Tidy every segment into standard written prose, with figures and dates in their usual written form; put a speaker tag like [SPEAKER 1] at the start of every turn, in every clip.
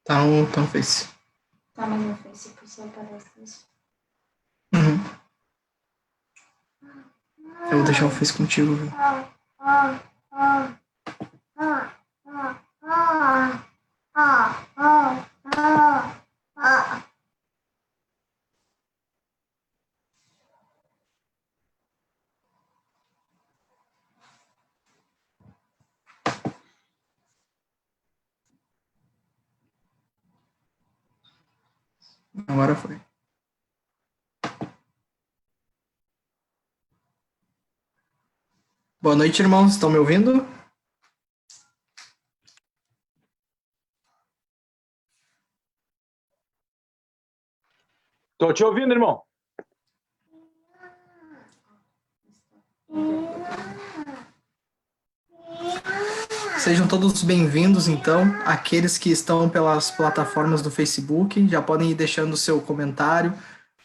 [SPEAKER 1] Tá no Face.
[SPEAKER 2] Tá, mas no Face só aparece isso.
[SPEAKER 1] Uhum. Eu vou deixar o Face contigo, viu? Agora foi. Boa noite, irmãos. Estão me ouvindo?
[SPEAKER 3] Tô te ouvindo, irmão.
[SPEAKER 1] Sejam todos bem-vindos, então. Aqueles que estão pelas plataformas do Facebook, já podem ir deixando o seu comentário,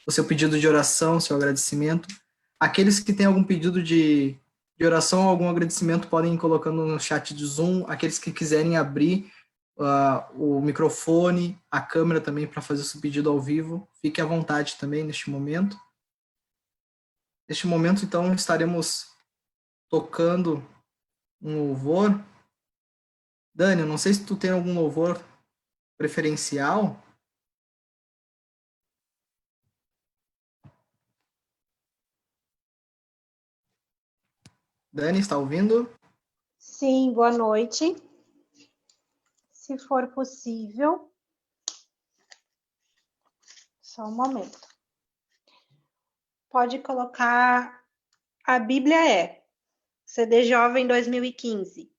[SPEAKER 1] o seu pedido de oração, o seu agradecimento. Aqueles que têm algum pedido de oração, algum agradecimento, podem ir colocando no chat de Zoom. Aqueles que quiserem abrir o microfone, a câmera também para fazer o seu pedido ao vivo, fique à vontade também neste momento. Neste momento, então, estaremos tocando um louvor. Dani, eu não sei se tu tem algum louvor preferencial. Dani, está ouvindo?
[SPEAKER 4] Sim, boa noite. Se for possível. Só um momento. Pode colocar A Bíblia é, CD Jovem 2015.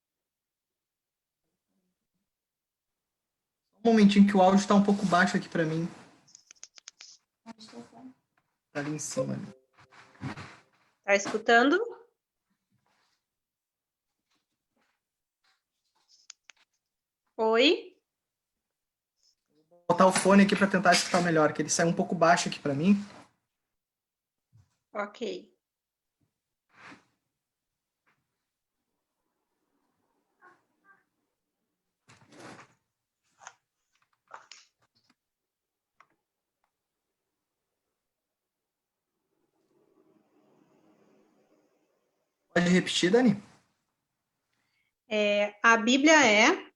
[SPEAKER 1] Um momentinho que o áudio está um pouco baixo aqui para mim. Tá ali em cima.
[SPEAKER 4] Tá escutando? Oi?
[SPEAKER 1] Vou botar o fone aqui para tentar escutar melhor, que ele sai um pouco baixo aqui para mim.
[SPEAKER 4] Ok.
[SPEAKER 1] Pode repetir, Dani?
[SPEAKER 4] A Bíblia é,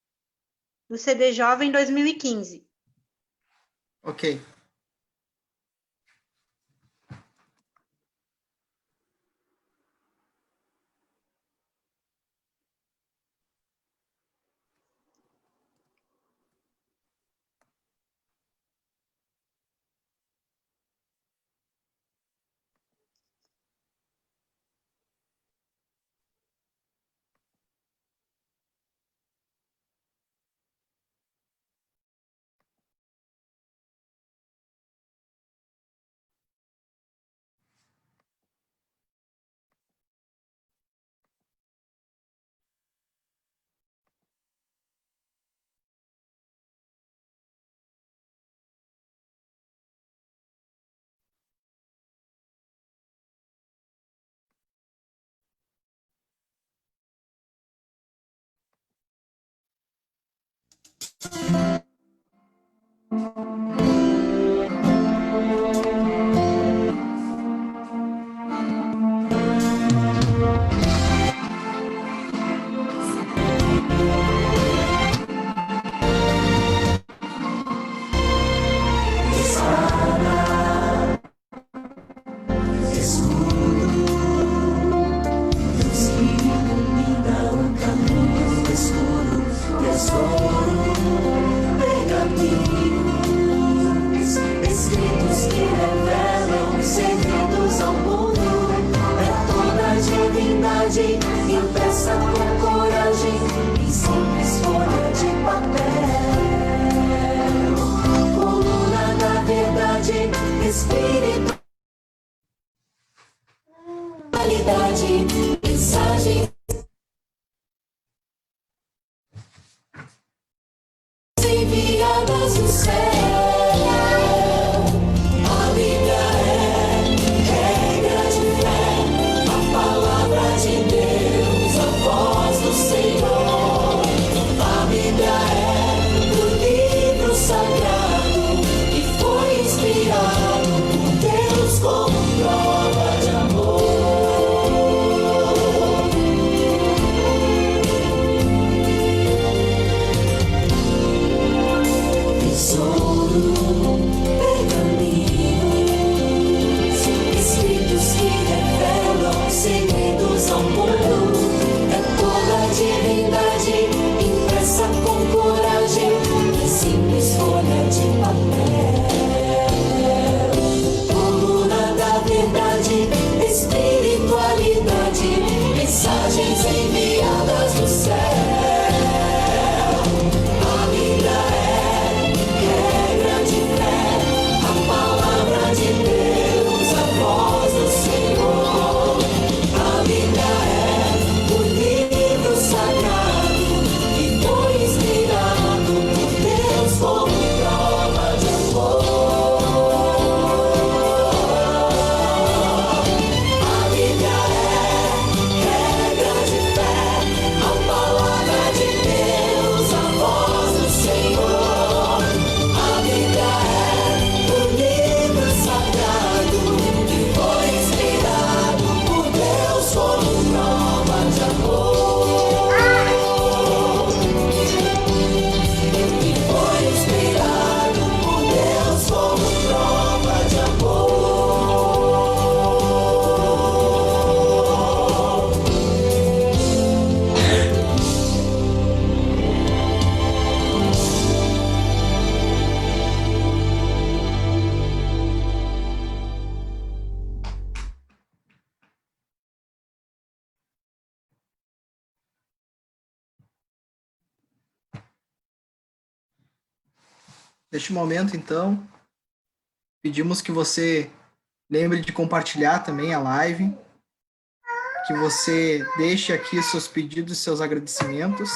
[SPEAKER 4] do CD Jovem 2015.
[SPEAKER 1] Ok.
[SPEAKER 5] Impressa com coragem em simples folha de papel, coluna da verdade, espiritualidade, mensagem enviadas do céu. A Bíblia é regra de fé, a palavra de Deus, a voz do Senhor. A Bíblia é
[SPEAKER 1] Neste momento, então, pedimos que você lembre de compartilhar também a live, que você deixe aqui seus pedidos e seus agradecimentos.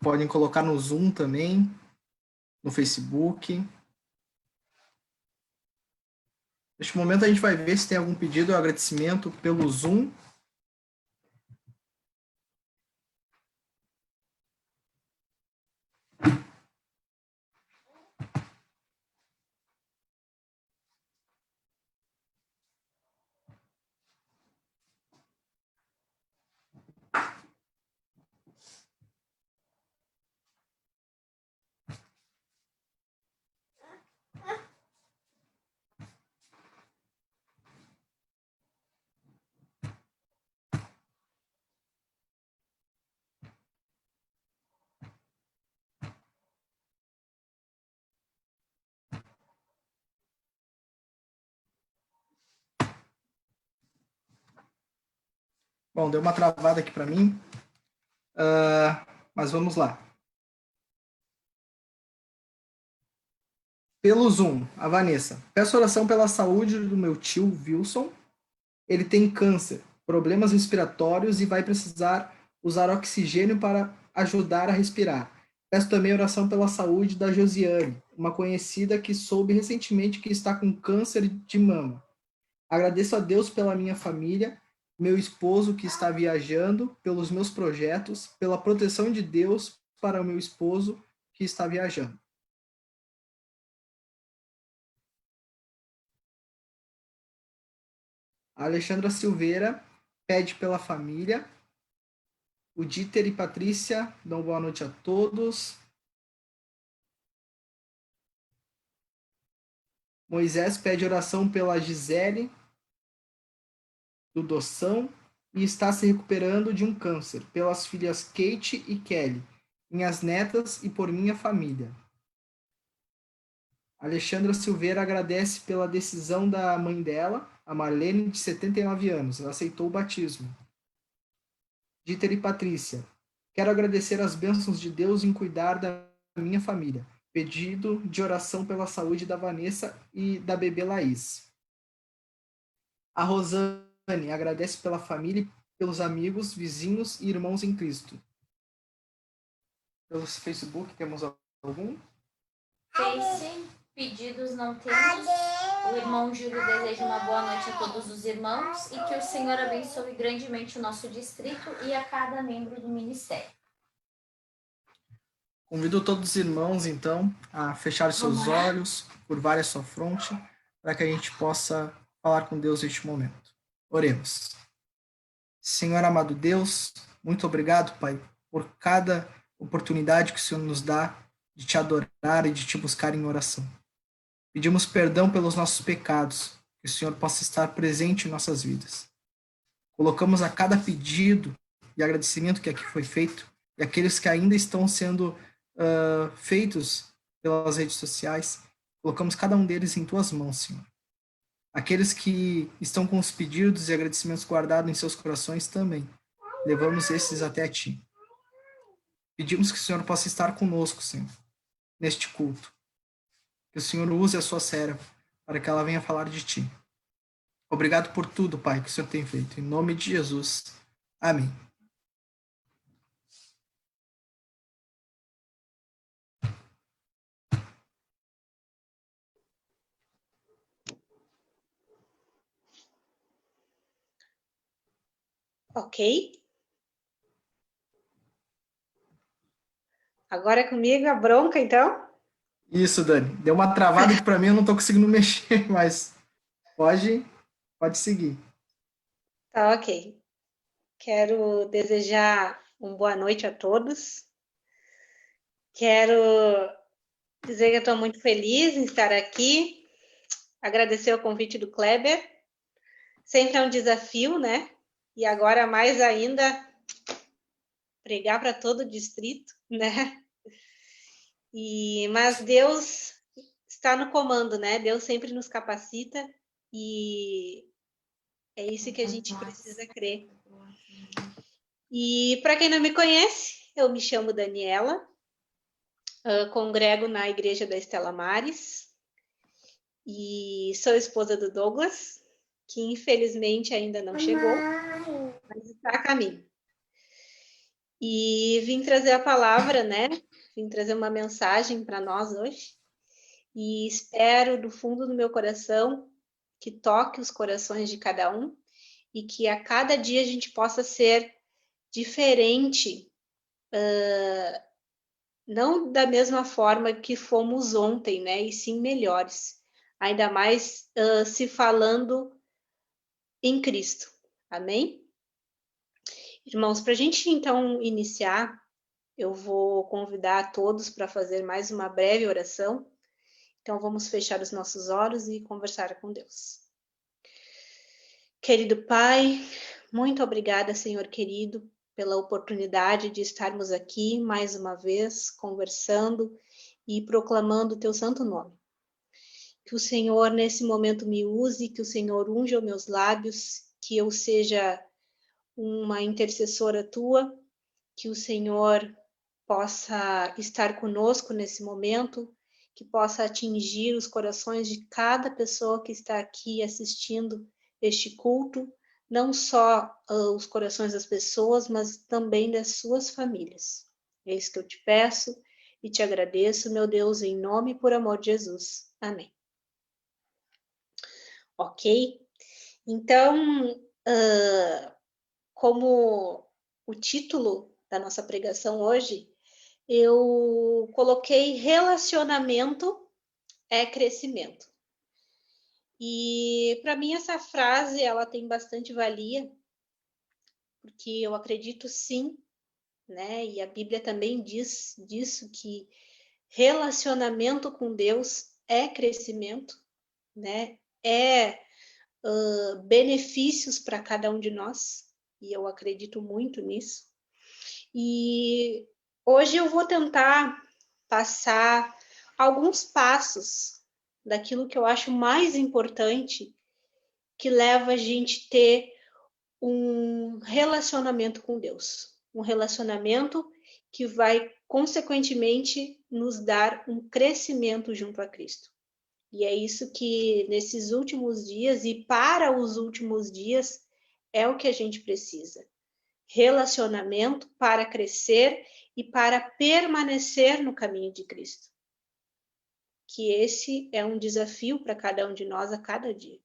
[SPEAKER 1] Podem colocar no Zoom também, no Facebook. Neste momento a gente vai ver se tem algum pedido ou agradecimento pelo Zoom. Bom, deu uma travada aqui para mim, mas vamos lá. Pelo Zoom, a Vanessa. Peço oração pela saúde do meu tio Wilson. Ele tem câncer, problemas respiratórios e vai precisar usar oxigênio para ajudar a respirar. Peço também oração pela saúde da Josiane, uma conhecida que soube recentemente que está com câncer de mama. Agradeço a Deus pela minha família, meu esposo que está viajando, pelos meus projetos, pela proteção de Deus para o meu esposo que está viajando. A Alexandra Silveira pede pela família. O Dieter e Patrícia dão boa noite a todos. Moisés pede oração pela Gisele, do Doção, e está se recuperando de um câncer, pelas filhas Kate e Kelly, minhas netas e por minha família. Alexandra Silveira agradece pela decisão da mãe dela, a Marlene, de 79 anos. Ela aceitou o batismo. Dieter e Patrícia. Quero agradecer as bênçãos de Deus em cuidar da minha família. Pedido de oração pela saúde da Vanessa e da bebê Laís. A Rosane agradece pela família, pelos amigos, vizinhos e irmãos em Cristo. Pelo Facebook temos algum?
[SPEAKER 2] Face, pedidos não temos. O irmão Júlio deseja uma boa noite a todos os irmãos e que o Senhor abençoe grandemente o nosso distrito e a cada membro do ministério.
[SPEAKER 1] Convido todos os irmãos, então, a fechar seus olhos, curvar a sua fronte, para que a gente possa falar com Deus neste momento. Oremos. Senhor amado Deus, muito obrigado, Pai, por cada oportunidade que o Senhor nos dá de te adorar e de te buscar em oração. Pedimos perdão pelos nossos pecados, que o Senhor possa estar presente em nossas vidas. Colocamos a cada pedido e agradecimento que aqui foi feito, e aqueles que ainda estão sendo feitos pelas redes sociais, colocamos cada um deles em tuas mãos, Senhor. Aqueles que estão com os pedidos e agradecimentos guardados em seus corações também, levamos esses até ti. Pedimos que o Senhor possa estar conosco, Senhor, neste culto. Que o Senhor use a sua serva para que ela venha falar de ti. Obrigado por tudo, Pai, que o Senhor tem feito. Em nome de Jesus. Amém.
[SPEAKER 4] Ok. Agora é comigo a bronca, então?
[SPEAKER 1] Isso, Dani. Deu uma travada que para mim eu não estou conseguindo mexer, mas pode seguir.
[SPEAKER 4] Tá, ok. Quero desejar uma boa noite a todos. Quero dizer que eu estou muito feliz em estar aqui. Agradecer o convite do Kleber. Sempre é um desafio, né? E agora mais ainda pregar para todo o distrito, né? Mas Deus está no comando, né? Deus sempre nos capacita e é isso que a gente precisa crer. E para quem não me conhece, eu me chamo Daniela, congrego na igreja da Estela Maris e sou esposa do Douglas, que infelizmente ainda não chegou, mas está a caminho. E vim trazer a palavra, né? Vim trazer uma mensagem para nós hoje e espero do fundo do meu coração que toque os corações de cada um e que a cada dia a gente possa ser diferente, não da mesma forma que fomos ontem, né? E sim melhores, ainda mais se falando em Cristo. Amém? Irmãos, para a gente então iniciar, eu vou convidar a todos para fazer mais uma breve oração. Então vamos fechar os nossos olhos e conversar com Deus. Querido Pai, muito obrigada, Senhor querido, pela oportunidade de estarmos aqui mais uma vez, conversando e proclamando o teu santo nome. Que o Senhor, nesse momento, me use, que o Senhor unja os meus lábios, que eu seja uma intercessora tua, que o Senhor possa estar conosco nesse momento, que possa atingir os corações de cada pessoa que está aqui assistindo este culto, não só os corações das pessoas, mas também das suas famílias. É isso que eu te peço e te agradeço, meu Deus, em nome e por amor de Jesus. Amém. Ok? Então, como o título da nossa pregação hoje, eu coloquei relacionamento é crescimento. E para mim essa frase ela tem bastante valia, porque eu acredito sim, né? E a Bíblia também diz disso, que relacionamento com Deus é crescimento, né? É benefícios para cada um de nós, e eu acredito muito nisso. E hoje eu vou tentar passar alguns passos daquilo que eu acho mais importante que leva a gente a ter um relacionamento com Deus. Um relacionamento que vai, consequentemente, nos dar um crescimento junto a Cristo. E é isso que, nesses últimos dias e para os últimos dias, é o que a gente precisa. Relacionamento para crescer e para permanecer no caminho de Cristo. Que esse é um desafio para cada um de nós a cada dia.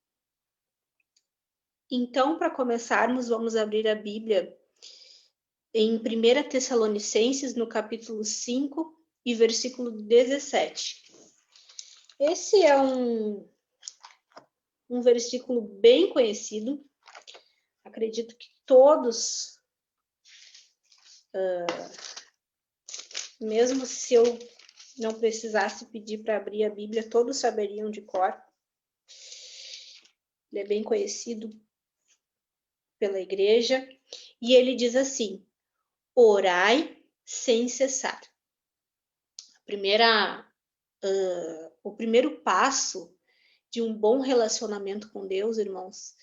[SPEAKER 4] Então, para começarmos, vamos abrir a Bíblia em 1 Tessalonicenses, no capítulo 5 e versículo 17. Esse é um versículo bem conhecido. Acredito que todos, mesmo se eu não precisasse pedir para abrir a Bíblia, todos saberiam de cor. Ele é bem conhecido pela igreja. E ele diz assim: orai sem cessar. O primeiro passo de um bom relacionamento com Deus, irmãos,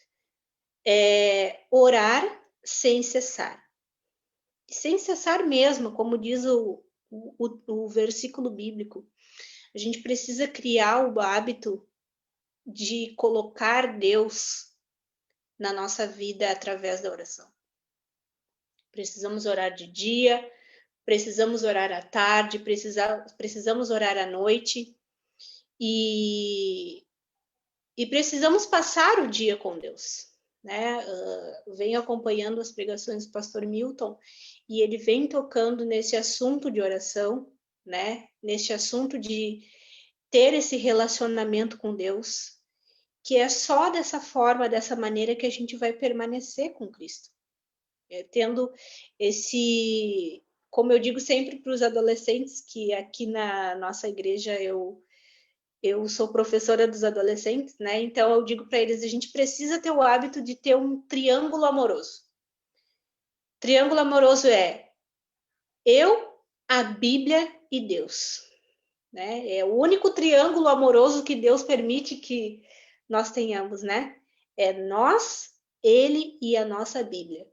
[SPEAKER 4] é orar sem cessar. Sem cessar mesmo, como diz o versículo bíblico. A gente precisa criar o hábito de colocar Deus na nossa vida através da oração. Precisamos orar de dia, precisamos orar à tarde, precisamos orar à noite e precisamos passar o dia com Deus, né? Venho acompanhando as pregações do pastor Milton e ele vem tocando nesse assunto de oração, né? Nesse assunto de ter esse relacionamento com Deus, que é só dessa forma, dessa maneira que a gente vai permanecer com Cristo. Tendo esse, como eu digo sempre para os adolescentes, que aqui na nossa igreja eu sou professora dos adolescentes, né? Então eu digo para eles, a gente precisa ter o hábito de ter um triângulo amoroso. Triângulo amoroso é eu, a Bíblia e Deus, né? É o único triângulo amoroso que Deus permite que nós tenhamos, né? É nós, Ele e a nossa Bíblia.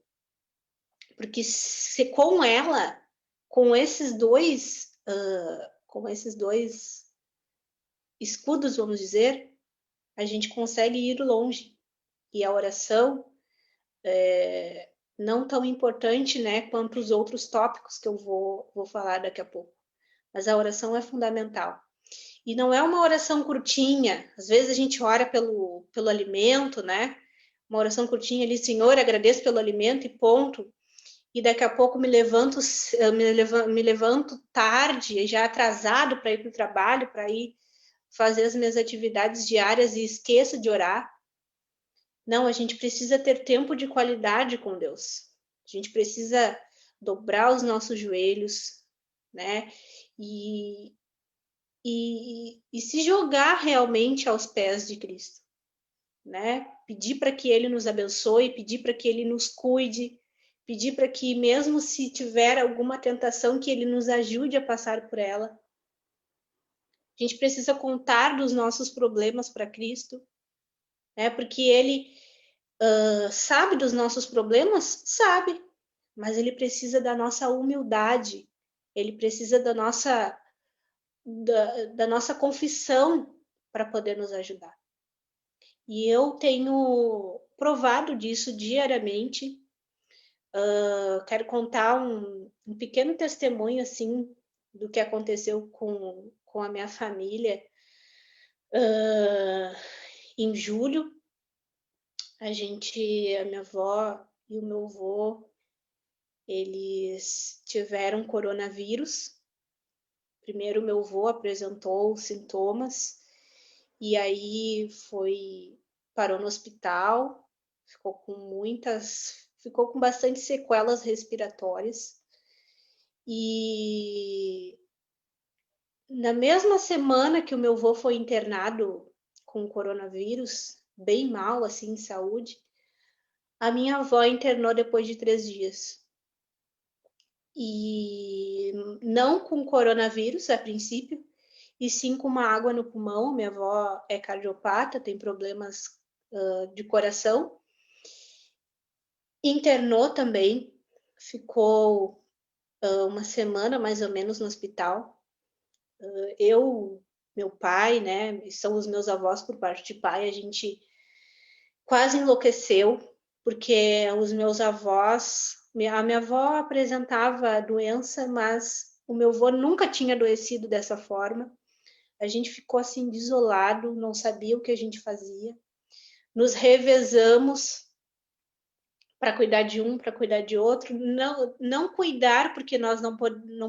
[SPEAKER 4] Porque se com ela, com esses dois com esses dois escudos, vamos dizer, a gente consegue ir longe. E a oração não tão importante, né, quanto os outros tópicos que eu vou falar daqui a pouco. Mas a oração é fundamental. E não é uma oração curtinha. Às vezes a gente ora pelo alimento, né? Uma oração curtinha ali, Senhor, agradeço pelo alimento e ponto. E daqui a pouco me levanto tarde, já atrasado para ir para o trabalho, para ir fazer as minhas atividades diárias e esqueço de orar. Não, a gente precisa ter tempo de qualidade com Deus. A gente precisa dobrar os nossos joelhos, né? E se jogar realmente aos pés de Cristo, né? Pedir para que Ele nos abençoe, pedir para que Ele nos cuide, pedir para que, mesmo se tiver alguma tentação, que Ele nos ajude a passar por ela. A gente precisa contar dos nossos problemas para Cristo, né? Porque Ele sabe dos nossos problemas? Sabe, mas Ele precisa da nossa humildade, Ele precisa da nossa confissão para poder nos ajudar. E eu tenho provado disso diariamente. Quero contar um pequeno testemunho assim do que aconteceu com a minha família. Em julho, a minha avó e o meu avô, eles tiveram coronavírus. Primeiro, meu avô apresentou sintomas e aí parou no hospital, ficou com bastante sequelas respiratórias. E na mesma semana que o meu avô foi internado com coronavírus, bem mal, assim, em saúde, a minha avó internou depois de 3 dias. E não com coronavírus, a princípio, e sim com uma água no pulmão. Minha avó é cardiopata, tem problemas de coração. Internou também, ficou uma semana mais ou menos no hospital. Meu pai, né, são os meus avós por parte de pai, a gente quase enlouqueceu, porque os meus avós, a minha avó apresentava a doença, mas o meu avô nunca tinha adoecido dessa forma. A gente ficou assim desolado, não sabia o que a gente fazia. Nos revezamos para cuidar de um, para cuidar de outro. Não cuidar, porque nós não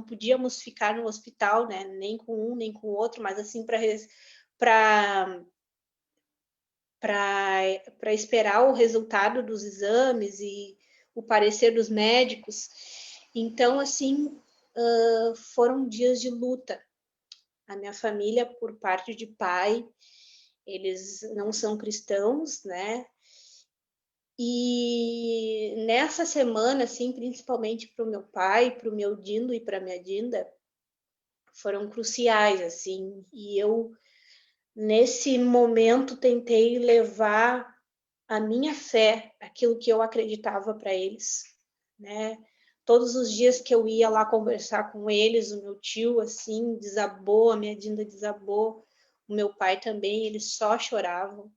[SPEAKER 4] podíamos ficar no hospital, né? Nem com um, nem com o outro, mas assim para esperar o resultado dos exames e o parecer dos médicos. Então, assim, foram dias de luta. A minha família, por parte de pai, eles não são cristãos, né? E nessa semana, assim, principalmente para o meu pai, para o meu Dindo e para a minha Dinda, foram cruciais, assim. E eu, nesse momento, tentei levar a minha fé, aquilo que eu acreditava para eles, né? Todos os dias que eu ia lá conversar com eles, o meu tio, assim, desabou, a minha Dinda desabou, o meu pai também, eles só choravam.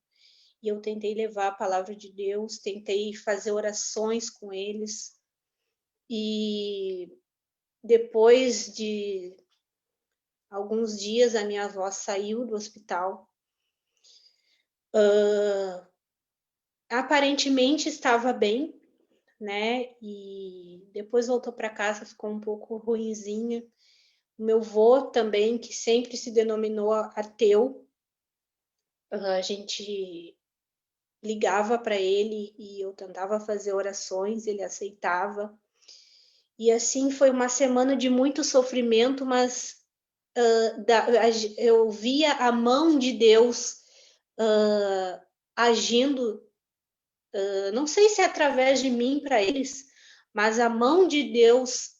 [SPEAKER 4] E eu tentei levar a palavra de Deus, tentei fazer orações com eles. E depois de alguns dias, a minha avó saiu do hospital. Aparentemente estava bem, né? E depois voltou para casa, ficou um pouco ruinzinha. O meu avô também, que sempre se denominou ateu, a gente ligava para ele e eu tentava fazer orações, ele aceitava. E assim foi uma semana de muito sofrimento, mas eu via a mão de Deus agindo, não sei se é através de mim para eles, mas a mão de Deus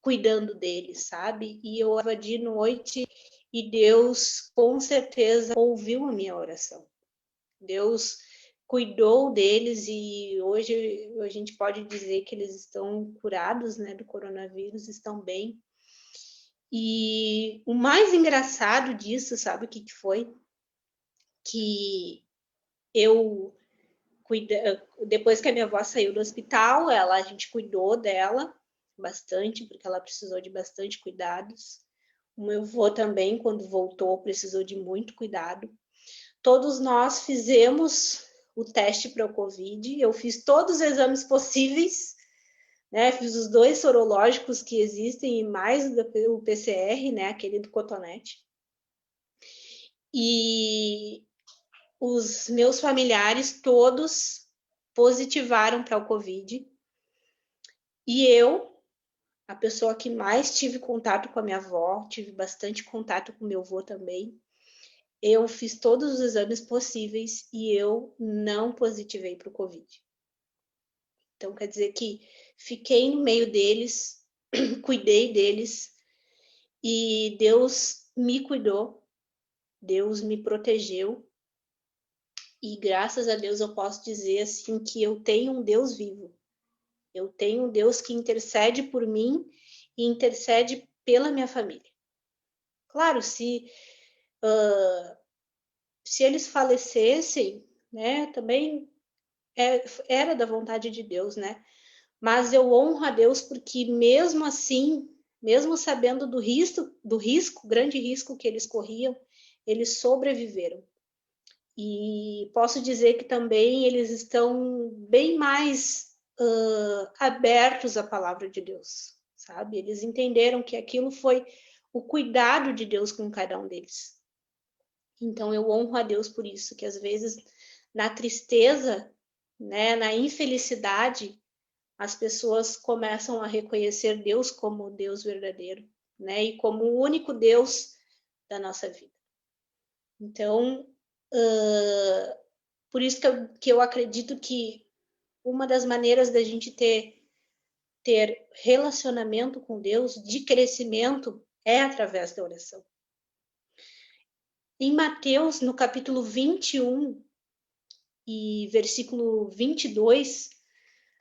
[SPEAKER 4] cuidando deles, sabe? E eu orava de noite e Deus com certeza ouviu a minha oração. Deus cuidou deles e hoje a gente pode dizer que eles estão curados, né, do coronavírus, estão bem. E o mais engraçado disso, sabe o que foi? Que eu depois que a minha avó saiu do hospital, a gente cuidou dela bastante, porque ela precisou de bastante cuidados. O meu avô também, quando voltou, precisou de muito cuidado. Todos nós fizemos o teste para o Covid. Eu fiz todos os exames possíveis, né? Fiz os 2 sorológicos que existem e mais o PCR, né? Aquele do cotonete. E os meus familiares todos positivaram para o Covid. E eu, a pessoa que mais tive contato com a minha avó, tive bastante contato com meu avô também. Eu fiz todos os exames possíveis e eu não positivei para o Covid. Então, quer dizer que fiquei no meio deles, cuidei deles e Deus me cuidou, Deus me protegeu. E graças a Deus eu posso dizer assim que eu tenho um Deus vivo. Eu tenho um Deus que intercede por mim e intercede pela minha família. Claro, se eles falecessem, né, também era da vontade de Deus, né? Mas eu honro a Deus porque mesmo assim, mesmo sabendo do risco, grande risco que eles corriam, eles sobreviveram. E posso dizer que também eles estão bem mais abertos à palavra de Deus, sabe? Eles entenderam que aquilo foi o cuidado de Deus com cada um deles. Então eu honro a Deus por isso, que às vezes na tristeza, né, na infelicidade, as pessoas começam a reconhecer Deus como Deus verdadeiro, né, e como o único Deus da nossa vida. Então, por isso que eu acredito que uma das maneiras da gente ter relacionamento com Deus, de crescimento, é através da oração. Em Mateus, no capítulo 21 e versículo 22,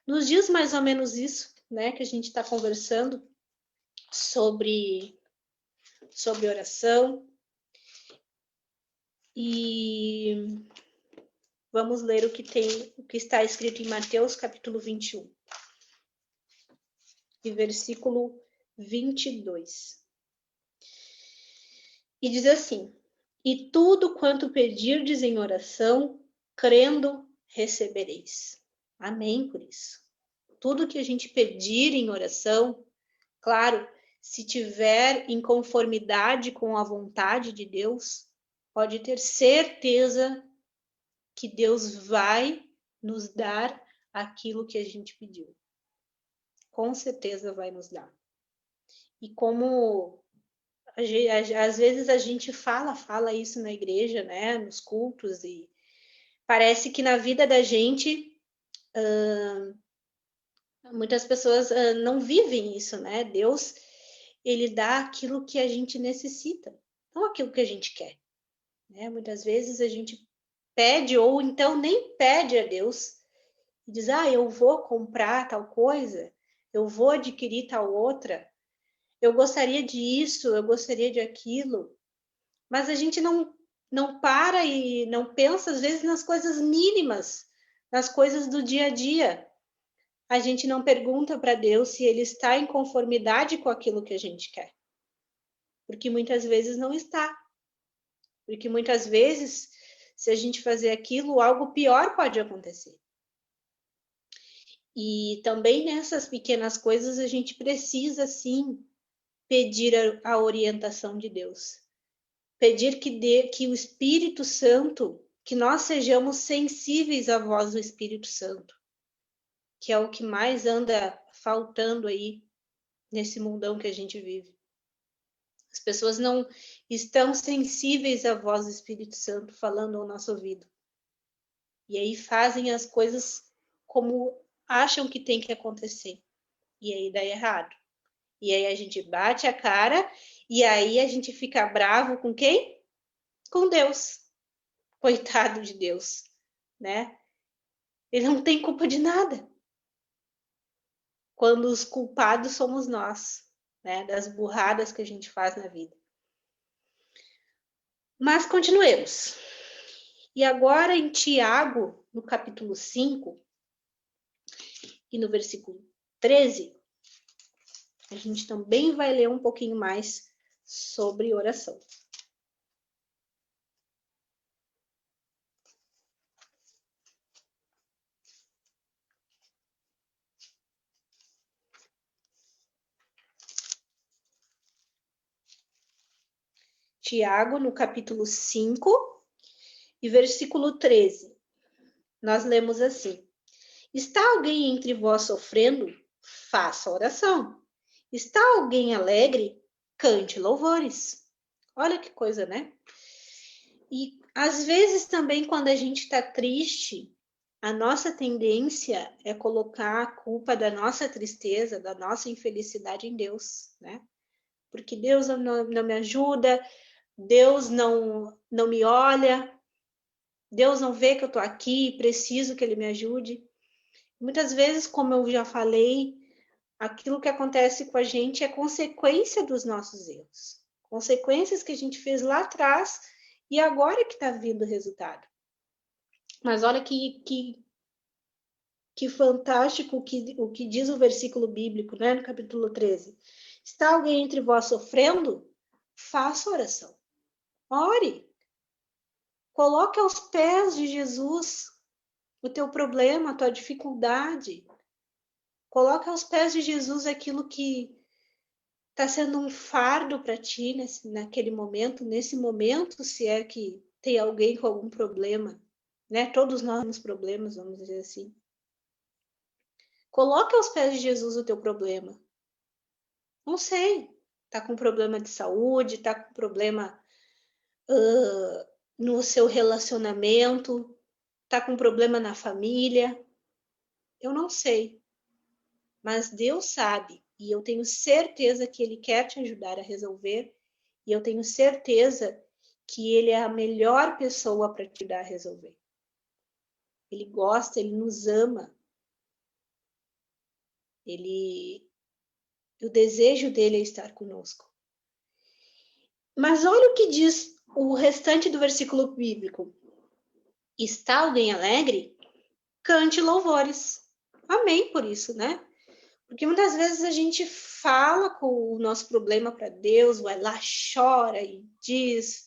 [SPEAKER 4] nos diz mais ou menos isso, né, que a gente está conversando sobre oração. E vamos ler o que está escrito em Mateus, capítulo 21, e versículo 22. E diz assim: e tudo quanto pedirdes em oração, crendo, recebereis. Amém por isso. Tudo que a gente pedir em oração, claro, se tiver em conformidade com a vontade de Deus, pode ter certeza que Deus vai nos dar aquilo que a gente pediu. Com certeza vai nos dar. E como às vezes a gente fala isso na igreja, né, nos cultos, e parece que na vida da gente muitas pessoas não vivem isso, né? Deus, ele dá aquilo que a gente necessita, não aquilo que a gente quer, né? Muitas vezes a gente pede ou então nem pede a Deus e diz: eu vou comprar tal coisa, eu vou adquirir tal outra, eu gostaria disso, eu gostaria de aquilo, mas a gente não para e não pensa às vezes nas coisas mínimas, nas coisas do dia a dia. A gente não pergunta para Deus se ele está em conformidade com aquilo que a gente quer. Porque muitas vezes não está. Porque muitas vezes, se a gente fazer aquilo, algo pior pode acontecer. E também nessas pequenas coisas a gente precisa, sim, pedir a orientação de Deus. Pedir que o Espírito Santo, que nós sejamos sensíveis à voz do Espírito Santo, que é o que mais anda faltando aí nesse mundão que a gente vive. As pessoas não estão sensíveis à voz do Espírito Santo falando ao nosso ouvido. E aí fazem as coisas como acham que tem que acontecer. E aí dá errado. E aí a gente bate a cara e aí a gente fica bravo com quem? Com Deus. Coitado de Deus, né? Ele não tem culpa de nada. Quando os culpados somos nós, né? Das burradas que a gente faz na vida. Mas continuemos. E agora em Tiago, no capítulo 5, e no versículo 13, a gente também vai ler um pouquinho mais sobre oração. Tiago, no capítulo 5 e versículo 13. Nós lemos assim: Está alguém entre vós sofrendo? Faça oração. Está alguém alegre? Cante louvores. Olha que coisa, né? E às vezes também quando a gente está triste, a nossa tendência é colocar a culpa da nossa tristeza, da nossa infelicidade em Deus, né? Porque Deus não me ajuda, Deus não me olha, Deus não vê que eu estou aqui e preciso que Ele me ajude. Muitas vezes, como eu já falei, aquilo que acontece com a gente é consequência dos nossos erros. Consequências que a gente fez lá atrás e agora que está vindo o resultado. Mas olha que fantástico o que diz o versículo bíblico, né, no capítulo 13. Está alguém entre vós sofrendo? Faça oração. Ore. Coloque aos pés de Jesus o teu problema, a tua dificuldade. Coloque aos pés de Jesus aquilo que está sendo um fardo para ti naquele momento, nesse momento, se é que tem alguém com algum problema, né? Todos nós temos problemas, vamos dizer assim. Coloque aos pés de Jesus o teu problema. Não sei, tá com problema de saúde, tá com problema no seu relacionamento, tá com problema na família. Eu não sei, mas Deus sabe e eu tenho certeza que Ele quer te ajudar a resolver e eu tenho certeza que Ele é a melhor pessoa para te ajudar a resolver. Ele gosta, Ele nos ama. O desejo dele é estar conosco. Mas olha o que diz o restante do versículo bíblico. Está alguém alegre? Cante louvores. Amém por isso, né? Porque muitas vezes a gente fala com o nosso problema para Deus, vai lá, chora e diz,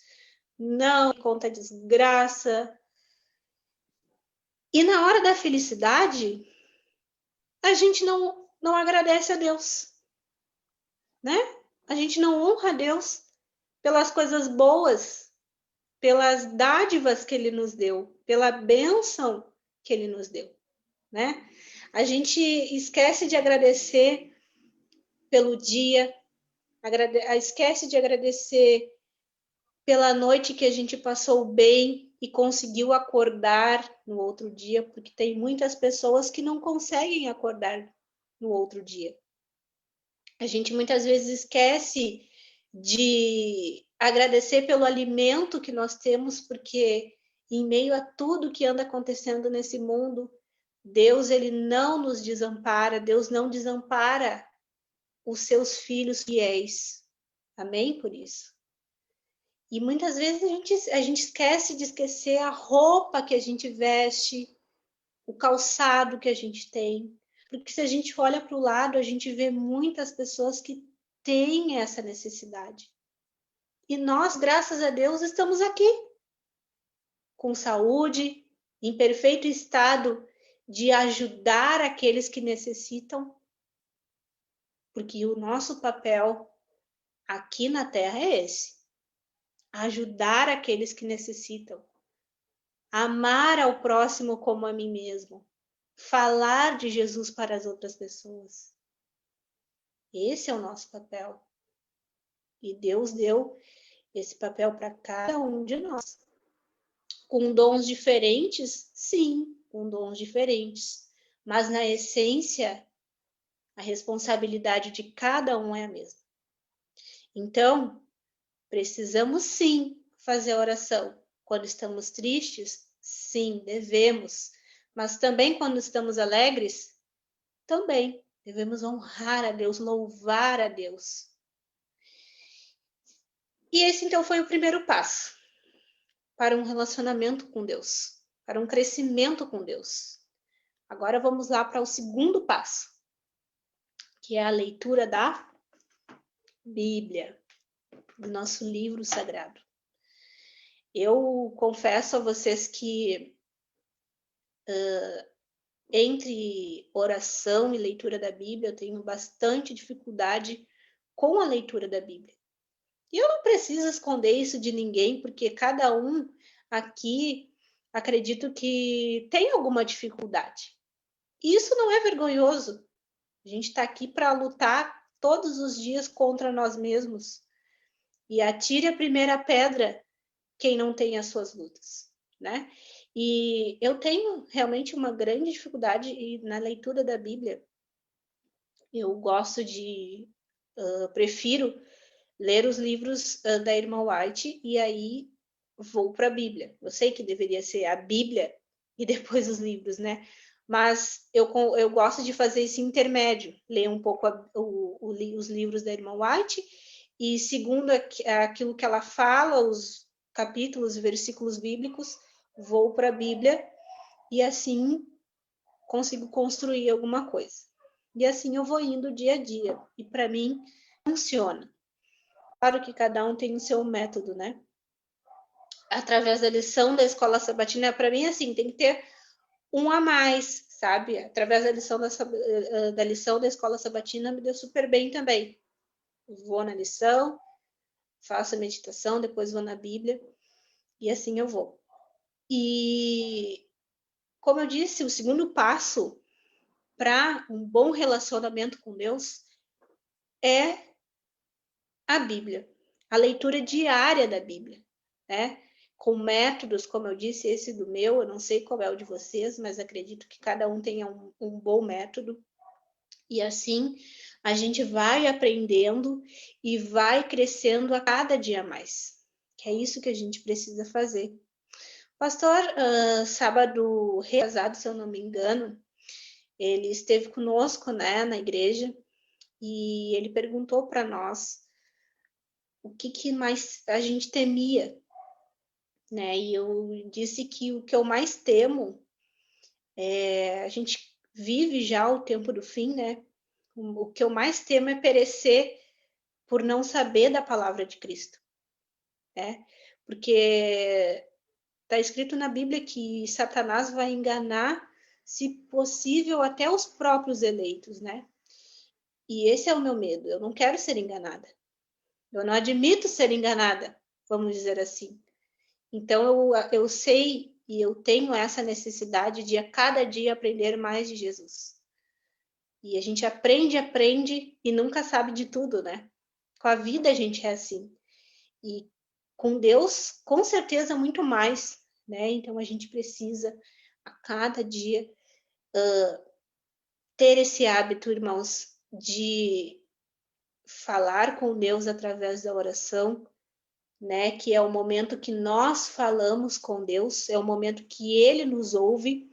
[SPEAKER 4] não, conta desgraça. E na hora da felicidade, a gente não agradece a Deus, né? A gente não honra a Deus pelas coisas boas, pelas dádivas que Ele nos deu, pela bênção que Ele nos deu, né? A gente esquece de agradecer pelo dia, esquece de agradecer pela noite que a gente passou bem e conseguiu acordar no outro dia, porque tem muitas pessoas que não conseguem acordar no outro dia. A gente muitas vezes esquece de agradecer pelo alimento que nós temos, porque em meio a tudo que anda acontecendo nesse mundo, Deus ele não nos desampara, Deus não desampara os seus filhos fiéis. Amém por isso? E muitas vezes a gente esquece de esquecer a roupa que a gente veste, o calçado que a gente tem. Porque se a gente olha para o lado, a gente vê muitas pessoas que têm essa necessidade. E nós, graças a Deus, estamos aqui, com saúde, em perfeito estado de ajudar aqueles que necessitam, porque o nosso papel aqui na Terra é esse: ajudar aqueles que necessitam, amar ao próximo como a mim mesmo, falar de Jesus para as outras pessoas. Esse é o nosso papel. E Deus deu esse papel para cada um de nós. Com dons diferentes? Sim, com dons diferentes. Mas na essência, a responsabilidade de cada um é a mesma. Então, precisamos sim fazer oração. Quando estamos tristes, sim, devemos. Mas também quando estamos alegres, também. Devemos honrar a Deus, louvar a Deus. E esse, então, foi o primeiro passo para um relacionamento com Deus, para um crescimento com Deus. Agora vamos lá para o segundo passo, que é a leitura da Bíblia, do nosso livro sagrado. Eu confesso a vocês que entre oração e leitura da Bíblia, eu tenho bastante dificuldade com a leitura da Bíblia. E eu não preciso esconder isso de ninguém, porque cada um aqui acredito que tem alguma dificuldade. E isso não é vergonhoso. A gente está aqui para lutar todos os dias contra nós mesmos. E atire a primeira pedra quem não tem as suas lutas, né? E eu tenho realmente uma grande dificuldade na leitura da Bíblia. Eu gosto prefiro ler os livros da irmã White e aí vou para a Bíblia. Eu sei que deveria ser a Bíblia e depois os livros, né? Mas eu gosto de fazer esse intermédio, ler um pouco os livros da irmã White e segundo aquilo que ela fala, os capítulos e versículos bíblicos, vou para a Bíblia e assim consigo construir alguma coisa. E assim eu vou indo dia a dia. E para mim funciona. Claro que cada um tem o seu método, né? Através da lição da escola sabatina, para mim, assim, tem que ter um a mais, sabe? Através da lição da escola sabatina, me deu super bem também. Vou na lição, faço a meditação, depois vou na Bíblia, e assim eu vou. E, como eu disse, o segundo passo para um bom relacionamento com Deus é a Bíblia, a leitura diária da Bíblia, né? Com métodos, como eu disse, esse do meu, eu não sei qual é o de vocês, mas acredito que cada um tenha um bom método. E assim a gente vai aprendendo e vai crescendo a cada dia mais. Que é isso que a gente precisa fazer. Pastor, sábado retrasado, se eu não me engano, ele esteve conosco, né, na igreja, e ele perguntou para nós o que mais a gente temia, né? E eu disse que o que eu mais temo a gente vive já o tempo do fim, né? O que eu mais temo é perecer por não saber da palavra de Cristo, né? Porque está escrito na Bíblia que Satanás vai enganar, se possível, até os próprios eleitos, né? E esse é o meu medo. Eu não quero ser enganada. Eu não admito ser enganada, vamos dizer assim. Então, eu sei e eu tenho essa necessidade de a cada dia aprender mais de Jesus. E a gente aprende e nunca sabe de tudo, né? Com a vida a gente é assim. E com Deus, com certeza, muito mais, né? Então, a gente precisa a cada dia ter esse hábito, irmãos, de falar com Deus através da oração, né? Que é o momento que nós falamos com Deus, é o momento que Ele nos ouve,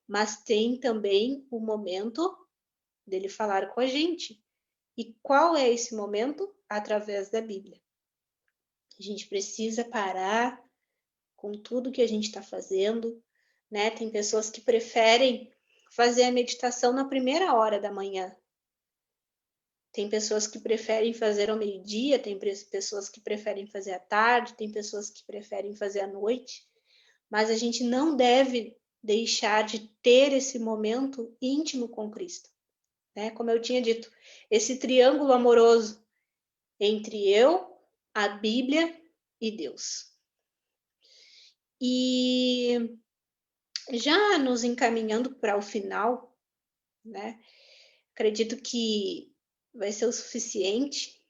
[SPEAKER 4] mas tem também o momento dele falar com a gente. E qual é esse momento? Através da Bíblia. A gente precisa parar com tudo que a gente está fazendo, né? Tem pessoas que preferem fazer a meditação na primeira hora da manhã. Tem pessoas que preferem fazer ao meio-dia, tem pessoas que preferem fazer à tarde, tem pessoas que preferem fazer à noite, mas a gente não deve deixar de ter esse momento íntimo com Cristo, né? Como eu tinha dito, esse triângulo amoroso entre eu, a Bíblia e Deus. E já nos encaminhando para o final, né? Acredito que vai ser o suficiente.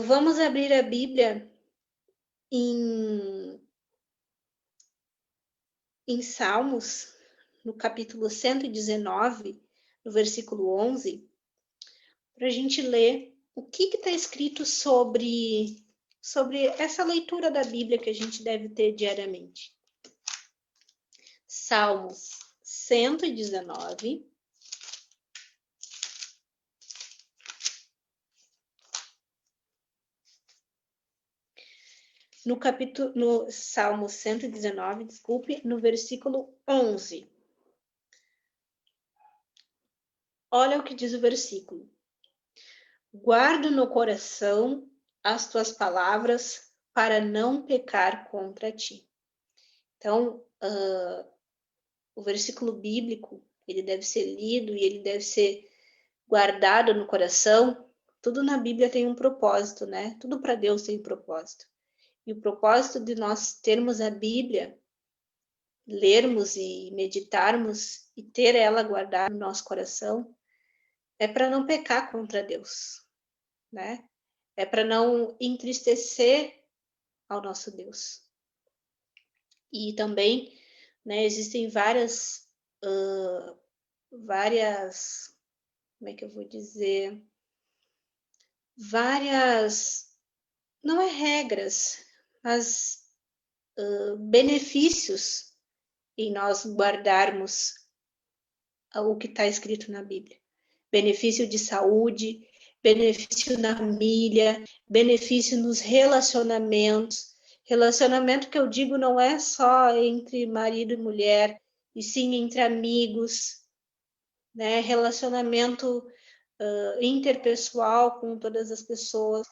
[SPEAKER 4] Vamos abrir a Bíblia em Salmos, no capítulo 119, no versículo 11, para a gente ler o que está escrito sobre essa leitura da Bíblia que a gente deve ter diariamente. Salmos 119, no Salmo 119, desculpe, no versículo 11. Olha o que diz o versículo. Guardo no coração as tuas palavras para não pecar contra ti. Então, o versículo bíblico, ele deve ser lido e ele deve ser guardado no coração. Tudo na Bíblia tem um propósito, né? Tudo para Deus tem um propósito. E o propósito de nós termos a Bíblia, lermos e meditarmos e ter ela guardada no nosso coração, é para não pecar contra Deus, né? É para não entristecer ao nosso Deus. E também, né, existem várias, como é que eu vou dizer? Não é regras, mas benefícios em nós guardarmos o que está escrito na Bíblia. Benefício de saúde, benefício na família, benefício nos relacionamentos. Relacionamento que eu digo não é só entre marido e mulher, e sim entre amigos, né? Relacionamento interpessoal com todas as pessoas.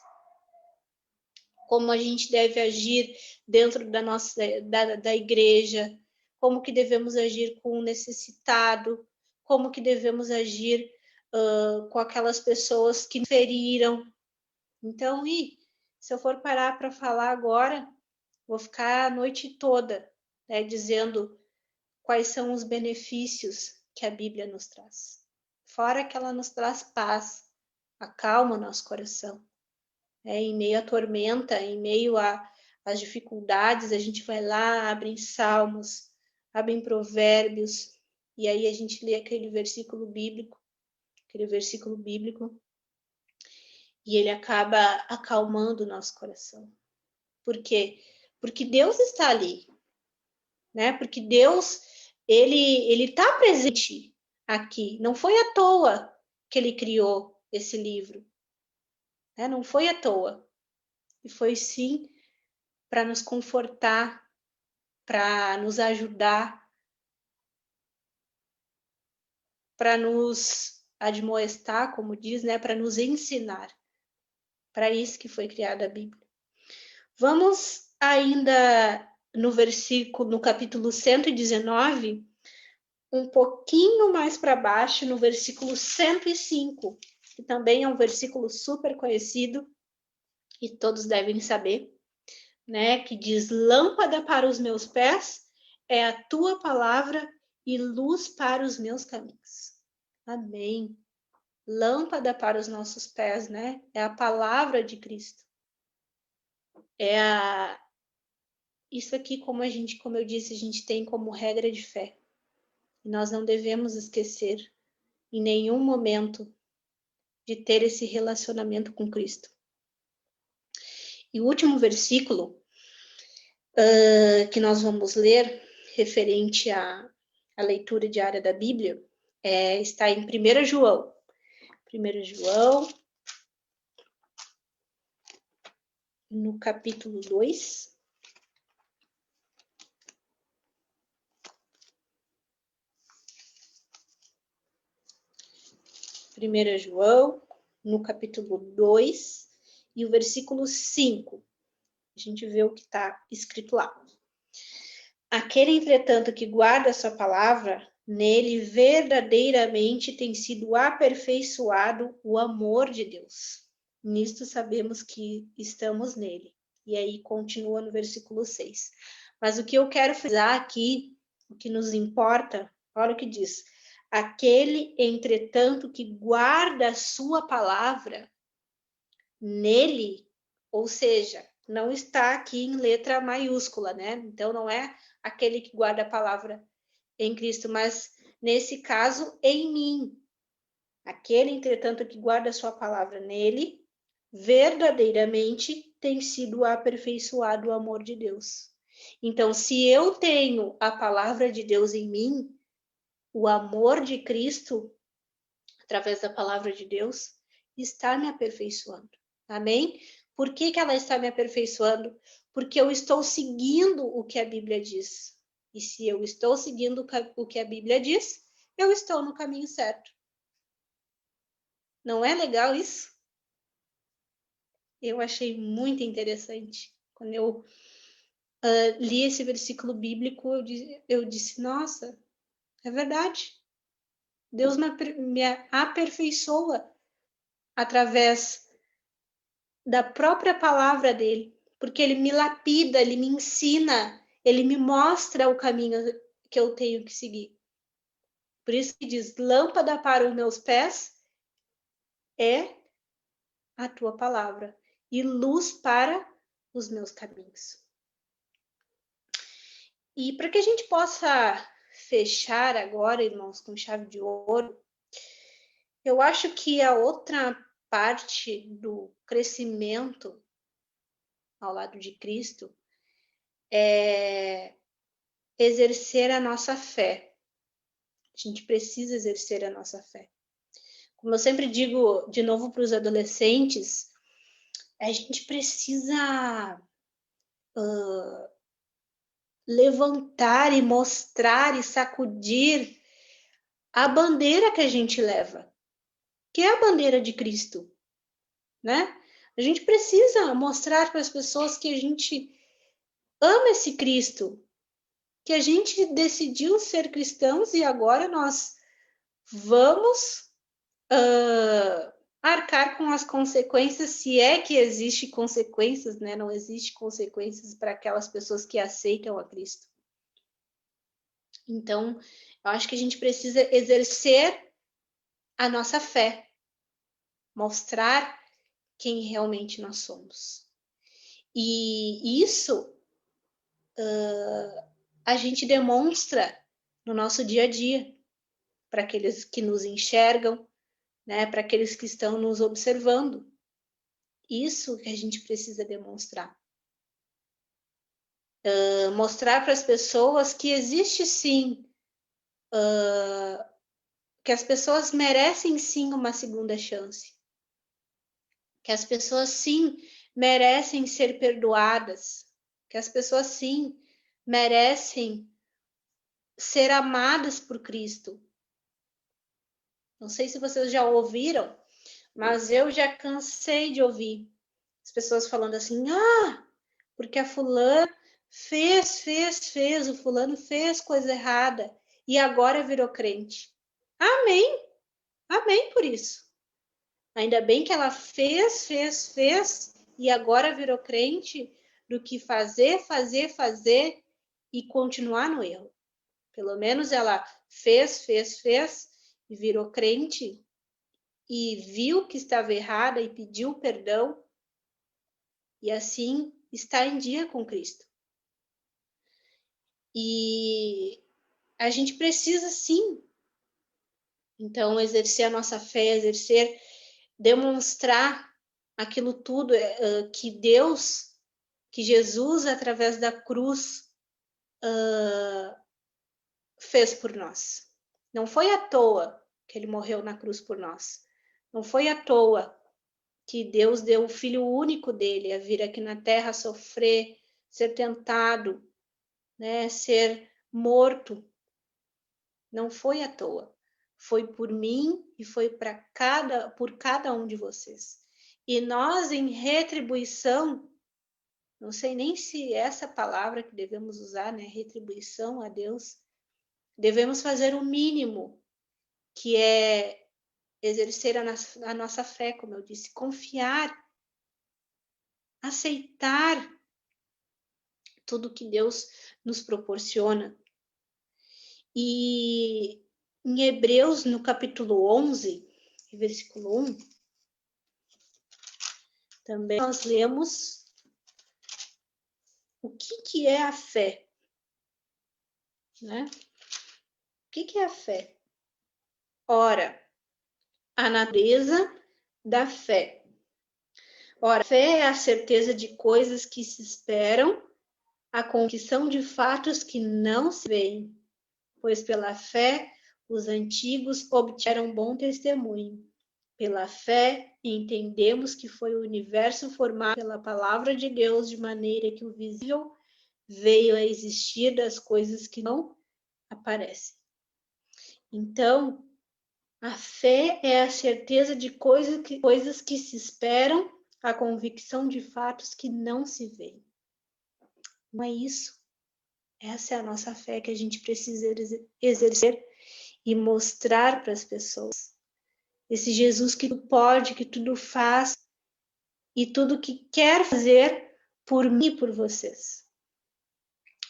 [SPEAKER 4] Como a gente deve agir dentro da igreja, como que devemos agir com o necessitado, como que devemos agir com aquelas pessoas que feriram. Então, se eu for parar para falar agora, vou ficar a noite toda, né, dizendo quais são os benefícios que a Bíblia nos traz. Fora que ela nos traz paz, acalma o nosso coração. Em meio à tormenta, em meio às dificuldades, a gente vai lá, abre em Salmos, abre em Provérbios, e aí a gente lê aquele versículo bíblico, e ele acaba acalmando o nosso coração. Por quê? Porque Deus está ali, né? Porque Deus, ele está presente aqui. Não foi à toa que ele criou esse livro. Né? Não foi à toa. E foi sim para nos confortar, para nos ajudar, para nos admoestar, como diz, né? Para nos ensinar. Para isso que foi criada a Bíblia. Vamos ainda no capítulo 119, um pouquinho mais para baixo, no versículo 105, que também é um versículo super conhecido e todos devem saber, né? Que diz: lâmpada para os meus pés é a tua palavra e luz para os meus caminhos. Amém. Lâmpada para os nossos pés, né? É a palavra de Cristo. Isso aqui, como eu disse, a gente tem como regra de fé. E nós não devemos esquecer em nenhum momento de ter esse relacionamento com Cristo. E o último versículo que nós vamos ler, referente à leitura diária da Bíblia, está em 1 João. 1 João, no capítulo 2. 1 João, no capítulo 2, e o versículo 5. A gente vê o que está escrito lá. Aquele, entretanto, que guarda a sua palavra, nele verdadeiramente tem sido aperfeiçoado o amor de Deus. Nisto sabemos que estamos nele. E aí continua no versículo 6. Mas o que eu quero frisar aqui, o que nos importa, olha o que diz: aquele, entretanto, que guarda a sua palavra, nele, ou seja, não está aqui em letra maiúscula, né? Então, não é aquele que guarda a palavra em Cristo, mas, nesse caso, em mim. Aquele, entretanto, que guarda a sua palavra nele, verdadeiramente tem sido aperfeiçoado o amor de Deus. Então, se eu tenho a palavra de Deus em mim, o amor de Cristo, através da palavra de Deus, está me aperfeiçoando. Amém? Por que ela está me aperfeiçoando? Porque eu estou seguindo o que a Bíblia diz. E se eu estou seguindo o que a Bíblia diz, eu estou no caminho certo. Não é legal isso? Eu achei muito interessante. Quando eu li esse versículo bíblico, eu disse, nossa, é verdade. Deus me aperfeiçoa através da própria palavra dele, porque ele me lapida, ele me ensina, ele me mostra o caminho que eu tenho que seguir. Por isso que diz, lâmpada para os meus pés é a tua palavra e luz para os meus caminhos. E para que a gente possa fechar agora, irmãos, com chave de ouro, eu acho que a outra parte do crescimento ao lado de Cristo é exercer a nossa fé. A gente precisa exercer a nossa fé. Como eu sempre digo de novo para os adolescentes, a gente precisa levantar e mostrar e sacudir a bandeira que a gente leva, que é a bandeira de Cristo, né? A gente precisa mostrar para as pessoas que a gente ama esse Cristo, que a gente decidiu ser cristãos e agora nós vamos arcar com as consequências, se é que existe consequências, né? Não existe consequências para aquelas pessoas que aceitam a Cristo. Então, eu acho que a gente precisa exercer a nossa fé, mostrar quem realmente nós somos. E isso a gente demonstra no nosso dia a dia, para aqueles que nos enxergam, né, para aqueles que estão nos observando. Isso que a gente precisa demonstrar. Mostrar para as pessoas que existe sim, que as pessoas merecem sim uma segunda chance. Que as pessoas sim merecem ser perdoadas. Que as pessoas sim merecem ser amadas por Cristo. Não sei se vocês já ouviram, mas eu já cansei de ouvir as pessoas falando assim, porque a fulana fez, o fulano fez coisa errada e agora virou crente. Amém, amém por isso. Ainda bem que ela fez e agora virou crente, do que fazer e continuar no erro. Pelo menos ela fez e virou crente e viu que estava errada e pediu perdão e assim está em dia com Cristo. E a gente precisa sim, então, exercer a nossa fé, demonstrar aquilo tudo que Deus, que Jesus, através da cruz, fez por nós. Não foi à toa que ele morreu na cruz por nós. Não foi à toa que Deus deu o Filho único dele a vir aqui na terra sofrer, ser tentado, né, ser morto. Não foi à toa. Foi por mim e foi por cada um de vocês. E nós, em retribuição, não sei nem se é essa palavra que devemos usar, né? Retribuição a Deus, devemos fazer o mínimo, que é exercer a nossa fé, como eu disse, confiar, aceitar tudo que Deus nos proporciona. E em Hebreus, no capítulo 11, versículo 1, também nós lemos o que é a fé, né? O que é a fé? Ora, a natureza da fé. Ora, a fé é a certeza de coisas que se esperam, a convicção de fatos que não se veem, pois pela fé os antigos obtiveram bom testemunho. Pela fé, entendemos que foi o universo formado pela palavra de Deus, de maneira que o visível veio a existir das coisas que não aparecem. Então, a fé é a certeza de coisas que se esperam, a convicção de fatos que não se veem. Não é isso? Essa é a nossa fé que a gente precisa exercer e mostrar para as pessoas. Esse Jesus que tudo pode, que tudo faz e tudo que quer fazer por mim e por vocês.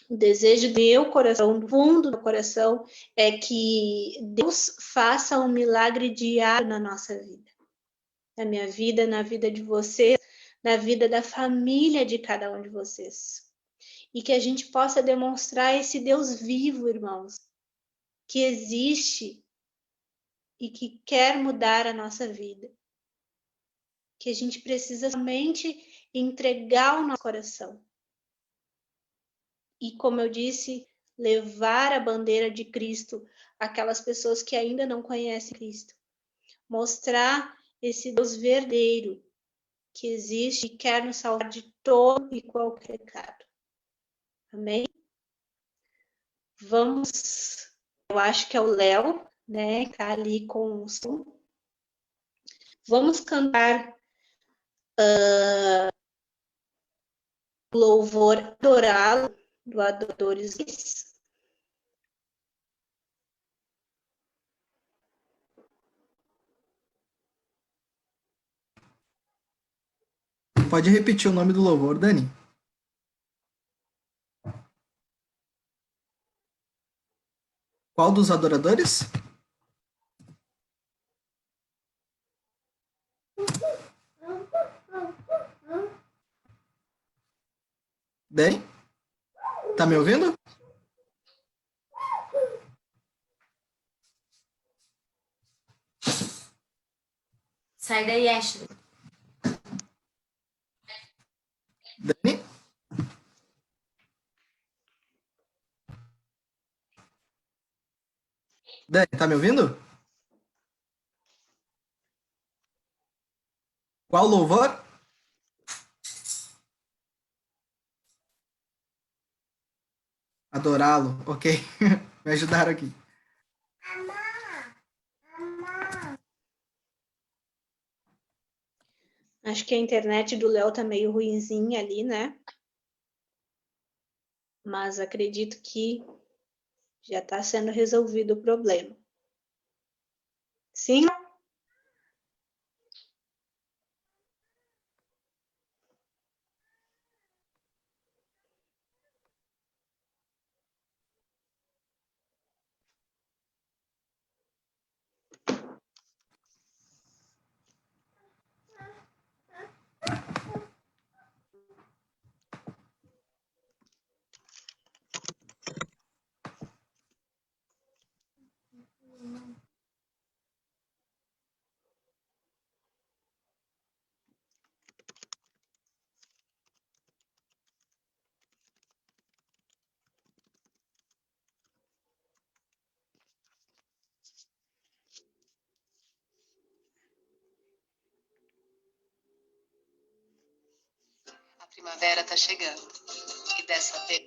[SPEAKER 4] O desejo do meu coração, do fundo do coração, é que Deus faça um milagre diário na nossa vida. Na minha vida, na vida de vocês, na vida da família de cada um de vocês. E que a gente possa demonstrar esse Deus vivo, irmãos, que existe e que quer mudar a nossa vida. Que a gente precisa somente entregar o nosso coração. E, como eu disse, levar a bandeira de Cristo àquelas pessoas que ainda não conhecem Cristo. Mostrar esse Deus verdadeiro que existe e quer nos salvar de todo e qualquer pecado. Amém? Vamos, eu acho que é o Léo, né, que tá ali com o som. Vamos cantar louvor adorá-lo, do Adoradores.
[SPEAKER 1] Pode repetir o nome do louvor, Dani? Qual dos adoradores? Dani? Tá me ouvindo?
[SPEAKER 2] Sai daí, Ashley.
[SPEAKER 1] Dani? Dani, tá me ouvindo? Qual louvor? Adorá-lo, ok. Me ajudaram aqui.
[SPEAKER 4] Acho que a internet do Léo tá meio ruinzinha ali, né? Mas acredito que já está sendo resolvido o problema. Sim?
[SPEAKER 3] A primavera está chegando. E dessa vez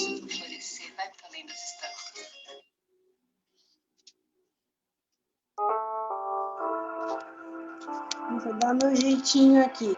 [SPEAKER 3] o florescer vai para além das estâncias.
[SPEAKER 4] Vou dar meu jeitinho aqui.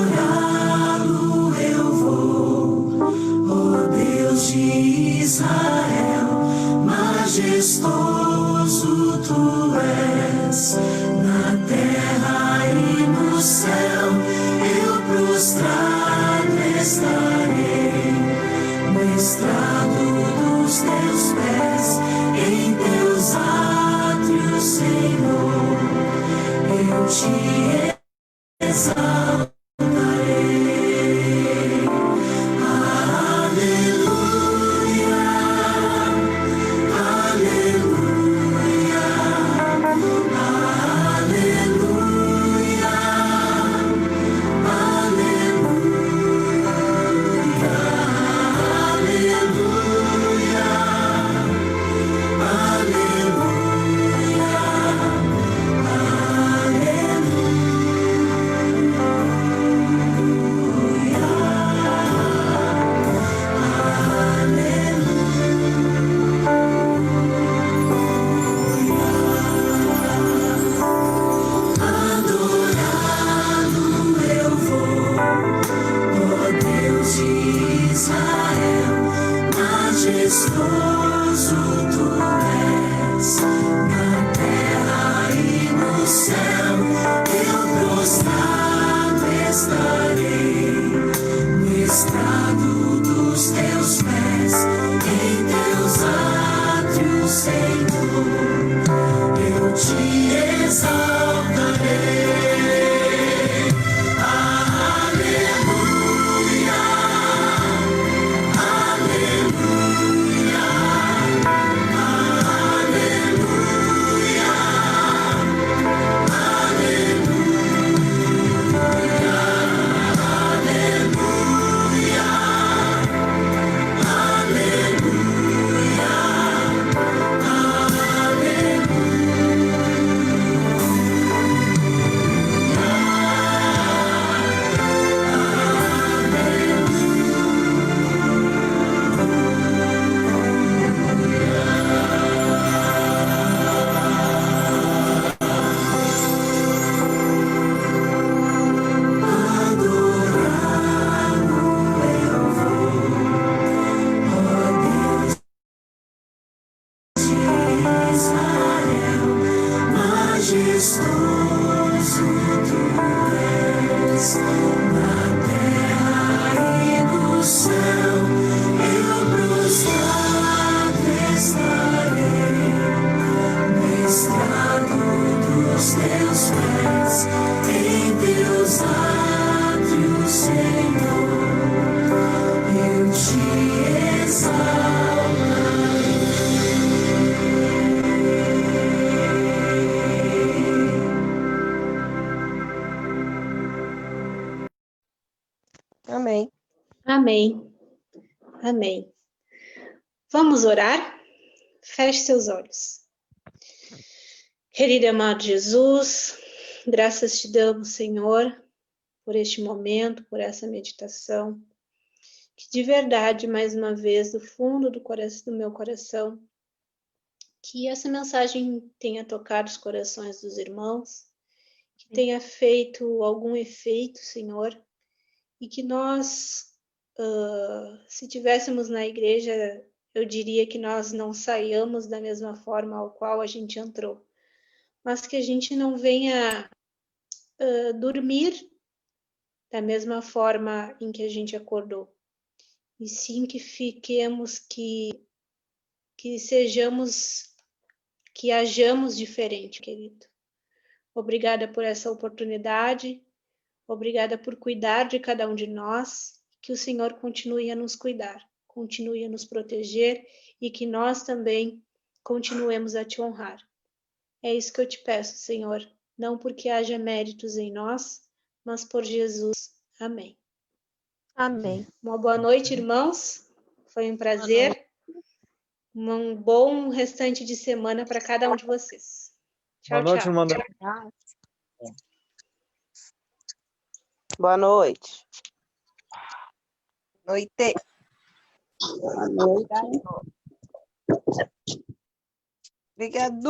[SPEAKER 5] Adorá-lo eu vou, ó Deus de Israel, majestoso tu és, na terra e no céu, eu prostrado estarei, no estrado dos teus pés, em teus átrios, Senhor, eu te exaltarei. Aleluia, aleluia, aleluia, adorá-lo eu vou, ó Deus de Israel, majestoso tu és, na terra e no céu, eu prostrado estarei, no estrado dos teus pés, em teus átrios, Senhor, eu te exaltarei. Aleluia, aleluia, aleluia, Israel, majestoso tu és, na terra e no céu, eu prostrado estarei, no estrado dos teus pés, em teus átrios, Senhor, eu te
[SPEAKER 6] Amém.
[SPEAKER 4] Amém. Amém. Vamos orar? Feche seus olhos. Querido e amado Jesus, graças te damos, Senhor, por este momento, por essa meditação, que de verdade, mais uma vez, do fundo do meu coração, que essa mensagem tenha tocado os corações dos irmãos, que tenha feito algum efeito, Senhor, e que nós, se tivéssemos na igreja, eu diria que nós não saiamos da mesma forma ao qual a gente entrou, mas que a gente não venha dormir da mesma forma em que a gente acordou, e sim que fiquemos, que sejamos, que hajamos diferente, querido. Obrigada por essa oportunidade, obrigada por cuidar de cada um de nós, que o Senhor continue a nos cuidar, continue a nos proteger e que nós também continuemos a te honrar. É isso que eu te peço, Senhor, não porque haja méritos em nós, mas por Jesus. Amém.
[SPEAKER 6] Amém.
[SPEAKER 4] Uma boa noite, irmãos. Foi um prazer. Um bom restante de semana para cada um de vocês. Tchau,
[SPEAKER 7] Boa noite,
[SPEAKER 4] tchau.
[SPEAKER 7] irmã. Boa noite.
[SPEAKER 6] Noite.
[SPEAKER 7] Boa noite.
[SPEAKER 6] Obrigado.